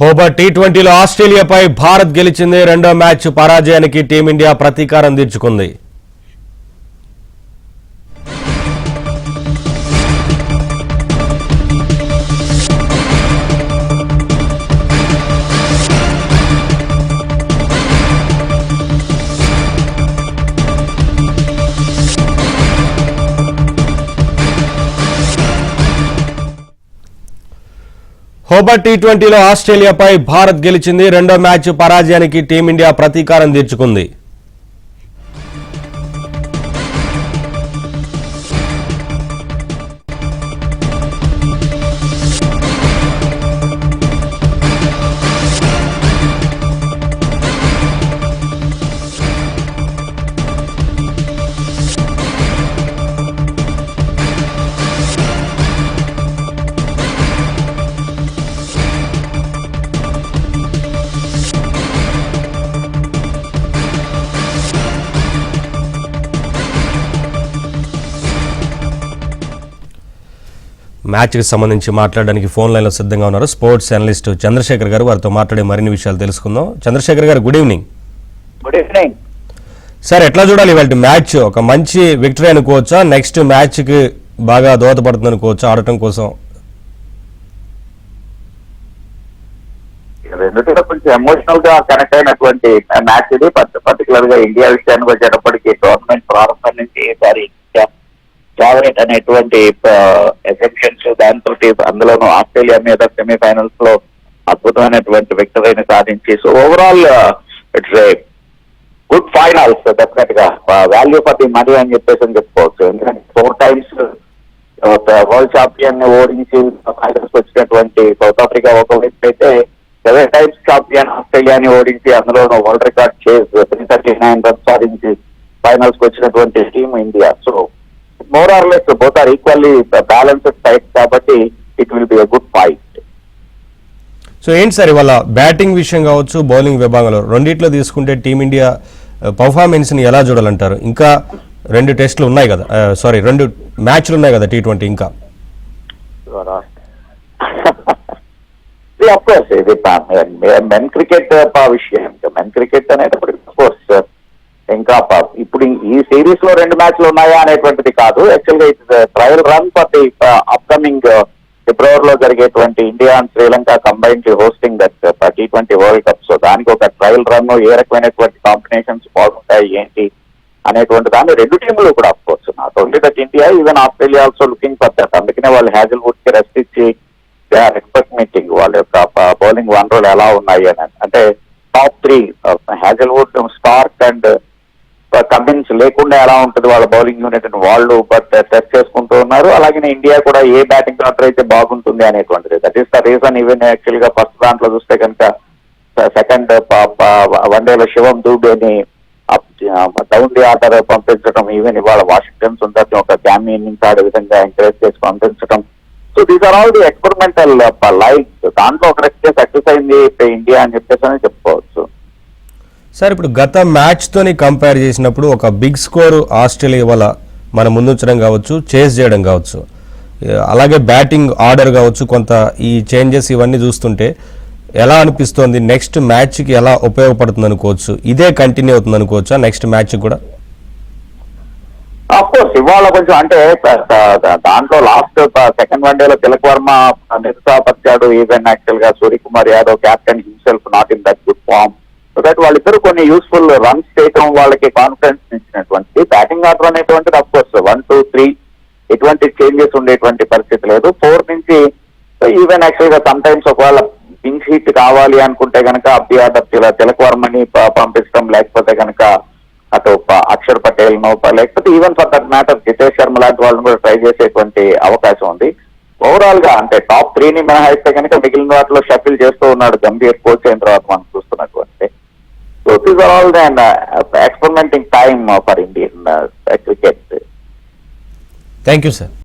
Hobart టీ20లో ఆస్ట్రేలియాపై Bharat గెలిచింది. రెండో match పరాజయానికి team India ప్రతీకారం తీర్చుకుంది. హోబర్ట్ టీ20లో ఆస్ట్రేలియాపై భారత్ గెలిచింది. రెండో మ్యాచ్ పరాజయానికి టీమిండియా ప్రతీకారం తీర్చుకుంది. మ్యాచ్కి సంబంధించి మాట్లాడడానికి ఫోన్ లైన్లో సిద్ధంగా ఉన్నారు స్పోర్ట్స్ అనలిస్ట్ చంద్రశేఖర్ గారు. వారితో మాట్లాడే మరిన్ని విషయాలు తెలుసుకుందాం. చంద్రశేఖర్ గారు, good evening. Good evening sir, ఎట్లా చూడాలి ఇవాళ మ్యాచ్? ఒక మంచి విక్టరీ అనుకోవచ్చా? నెక్స్ట్ మ్యాచ్కి బాగా దోహదపడుతుంది అనుకోవచ్చా ఆడటం కోసం? రెండులో కొంచెం ఎమోషనల్ గా కనెక్ట్ అయినటువంటి మ్యాచ్ ఇది. పర్టికులర్ గా ఇండియా విషయానికి వచ్చేటప్పటికి టోర్నమెంట్ ప్రారంభం నుంచి ఈసారి ఫేవరెట్ అనేటువంటి ఎసెప్షన్స్ దాంతో అందులోనూ ఆస్ట్రేలియా మీద సెమీఫైనల్స్ లో అద్భుతమైనటువంటి విక్టరీని సాధించి so overall it's a good finals. Definite గా వాల్యూ ఫర్ ది మనీ అని చెప్పేసి చెప్పుకోవచ్చు. ఎందుకంటే 4 times వరల్డ్ ఛాంపియన్ ని ఓడించి ఫైనల్స్ వచ్చినటువంటి సౌత్ ఆఫ్రికా ఒకవైపు అయితే 7 times ఛాంపియన్ ఆస్ట్రేలియాని ఓడించి అందులోనూ వరల్డ్ రికార్డ్ చేసి 339 రన్స్ సాధించి ఫైనల్స్ కి వచ్చినటువంటి team India. So more or less both are equally balanced fight కాబట్టి it will be a good fight. So ఏంటి సార్ ఇవాళ బ్యాటింగ్ విషయం కావచ్చు, బౌలింగ్ విభాగంలో రెండిట్లో తీసుకుంటే టీమిండియా పర్ఫార్మెన్స్ని ఎలా చూడాలంటారు? ఇంకా 2 టెస్టులు ఉన్నాయి కదా, 2 మ్యాచ్లు ఉన్నాయి కదా టీ20 ఇంకా. అఫ్ కోర్స్ ఇది మెన్ క్రికెట్ విషయం. మెన్ క్రికెట్ అనేటప్పుడు అఫ్ కోర్స్ ఇంకా ఇప్పుడు ఈ సిరీస్ లో 2 మ్యాచ్లు ఉన్నాయా అనేటువంటిది కాదు. యాక్చువల్ గా it's trial run for the upcoming ఫిబ్రవరిలో జరిగేటువంటి India and Sri Lanka combined hosting that T20 world cup. So దానికి ఒక ట్రయల్ రన్ ఏ రకమైనటువంటి కాంబినేషన్స్ బాగుంటాయి ఏంటి అనేటువంటి దాన్ని 2 టీంలు కూడా of course not only that India even Australia also looking for that. అందుకనే వాళ్ళు హ్యాజల్వుడ్ కి రెస్ట్ ఇచ్చి దే ఆర్ ఎక్స్పెక్టింగ్ వాళ్ళ యొక్క బౌలింగ్ వనరులు ఎలా ఉన్నాయి అని. అంటే top 3 Hazlewood, Starc and Cummins లేకుండా ఎలా ఉంటుంది వాళ్ళ బౌలింగ్ యూనిట్ అని వాళ్ళు టెస్ట్ చేసుకుంటూ ఉన్నారు. అలాగే ఇండియా కూడా ఏ బ్యాటింగ్ ఆర్డర్ అయితే బాగుంటుంది అనేటువంటిది. That is the reason. Even actual గా ఫస్ట్ దాంట్లో చూస్తే కనుక సెకండ్ వన్డేలో శివం దూబేని డౌన్ ది ఆర్డర్ పంపించడం, ఈవెన్ ఇవాళ వాషింగ్టన్ సుందర్ని ఒక క్యామీ ఇన్నింగ్స్ ఆడే విధంగా ఎంకరేజ్ చేసి పంపించడం. So these are all the experimental life. దాంట్లో ఒక రకంగా సక్సెస్ అయింది ఇండియా అని చెప్పేసి అని చెప్పుకోవచ్చు. సార్, ఇప్పుడు గత మ్యాచ్తోని కంపేర్ చేసినప్పుడు ఒక బిగ్ స్కోర్ ఆస్ట్రేలియా వల్ల మనం ముందుంచడం కావచ్చు, చేజ్ చేయడం కావచ్చు, అలాగే బ్యాటింగ్ ఆర్డర్ కావచ్చు, కొంత ఈ చేంజెస్ ఇవన్నీ చూస్తుంటే ఎలా అనిపిస్తోంది? నెక్స్ట్ మ్యాచ్కి ఎలా ఉపయోగపడుతుంది అనుకోవచ్చు? ఇదే కంటిన్యూ అవుతుంది అనుకోవచ్చా నెక్స్ట్ మ్యాచ్ కూడా? ఆఫ్ కోర్స్ ఇవాళ కొంచెం అంటే దాంట్లో లాస్ట్ సెకండ్ వన్డేలో తిలక్ వర్మ నిరుత్సాహపరిచాడు. ఈవెన్ యాక్చువల్ గా Suryakumar Yadav captain himself not in that good form. So that వాళ్ళిద్దరు కొన్ని యూస్ఫుల్ రన్స్ చేయడం వాళ్ళకి కాన్ఫిడెన్స్ ఇచ్చినటువంటి బ్యాటింగ్ ఆర్డర్ అనేటువంటిది అఫ్ కోర్స్ 1, 2, 3 ఎటువంటి చేంజెస్ ఉండేటువంటి పరిస్థితి లేదు. 4 నుంచి ఈవెన్ యాక్చువల్ గా సమ్ టైమ్స్ ఒకవేళ పించ్ హిట్ కావాలి అనుకుంటే కనుక అప్ ది ఆర్డర్ తిలక్ వర్మని పంపించడం, లేకపోతే కనుక అటు అక్షర్ పటేల్ ను, లేకపోతే even for that matter Jitesh Sharma లాంటి వాళ్ళని కూడా ట్రై చేసేటువంటి అవకాశం ఉంది. ఓవరాల్ గా అంటే టాప్ 3ని మినహాయిస్తే కనుక మిగిలిన వాటిలో షఫిల్ చేస్తూ ఉన్నాడు గంభీర్ కోచ్ అయిన తర్వాత మనం చూస్తున్నటువంటి. So these are all the experimenting time for Indian cricket. Thank you, sir.